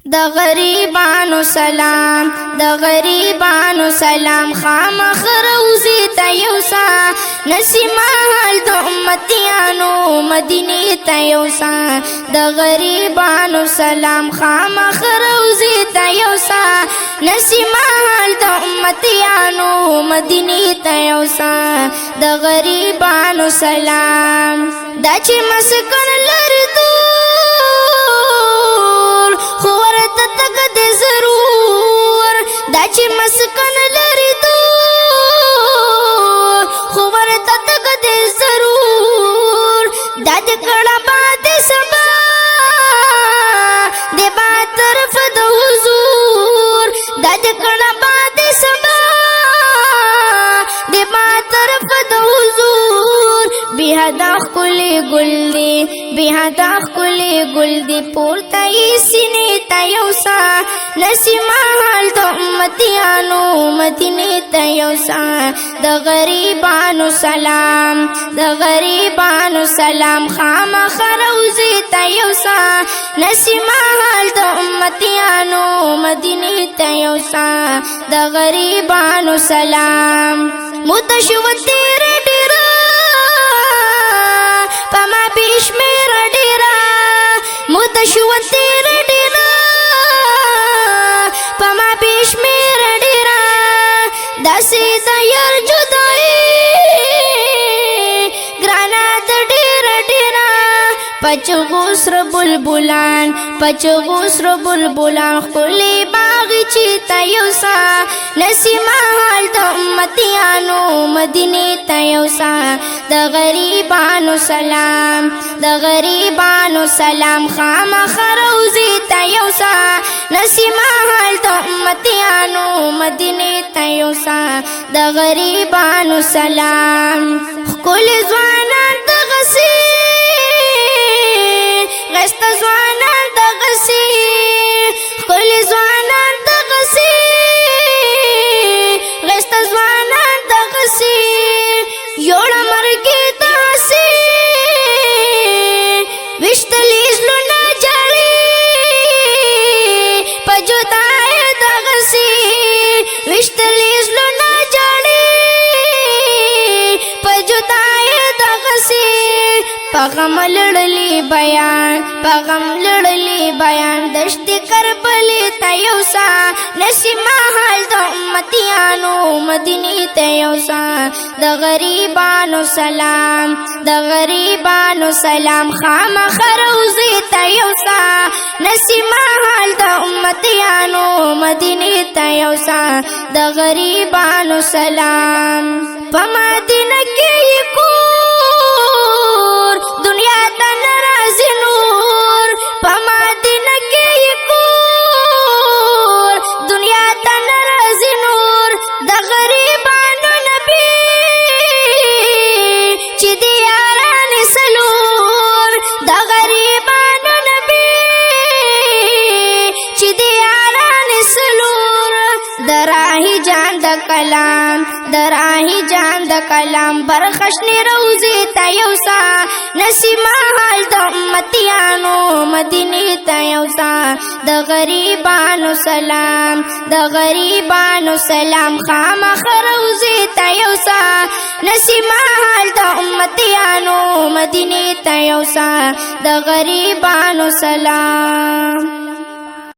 د غریبانو سلام د غریبانو سلام خامخ روزي ته یوسا نسیما حال د امتیانو مدینه ته یوسا د غریبانو سلام خامخ روزي ته یوسا نسیما حال د امتیانو مدینه ته یوسا د غریبانو سلام دا چې مسکن لري مسکن لري دور خو ورته تک دې ضرور دا د کړه باد سبا د با طرف د حضور دا د کړه باد سبا د با طرف د حضور بیا دا خولي ګل دی بیا دا خولي ګل دی پورته یې سینې ته یوسا نسیما حال د امتیانو مدینه ته یوسا د غریبانو سلام د غریبانو سلام خامخ روزي ته یوسا نسیما حال د امتیانو مدینه ته یوسا د غریبانو سلام متشوتی ډیرا پما بشمیر ډیرا متشوتی داسې د یار جدایي ګرانه د ډېره ډېره پچغو سره بلبلان پچغو سره بلبلان ښکلې باغچې ته یوسا نسیما حال د امتیانو مدینې ته یوسا د غریبانو سلام د غریبانو سلام خامخ روزي ته یوسا نسیما حال د امتیانو مدینه ته یوسا د غریبانو سلام ښکلې ځوانان د غسي غسته ځوانان د غسي ښکلې ځوانان د غسي غسته ځوانان د غسي یوړه مرګې د هسي وشتلې زړونه جاړي په جدای د غسي وشتلې زړونه جاړي په جدای د غسي پغم لړلی بیان پغم لړلی بیان دشت کربلې ته یوسا نسیما حال د امتیانو مدینه ته یوسا د غریبانو سلام د غریبانو سلام خامخ روزي ته یوسا نسیما حال د امتیانو مدینه ته یوسا د غریبانو سلام په مدینه کې دنیا ته ناراضي نور په مدینه کې کور دنیا ته ناراضي نور د غریبانو نبی چې دی یاران سلور د غریبانو نبی چې دی یاران سلور دراهي جان د کلام دراهي جان د کلام برخشنی روزي ته یوسا نسیما حال د امتیانو مدینه ته یوسا د غریبانو سلام د غریبانو سلام خامخ روزي ته یوسا نسیما حال د امتیانو مدینه ته یوسا د غریبانو سلام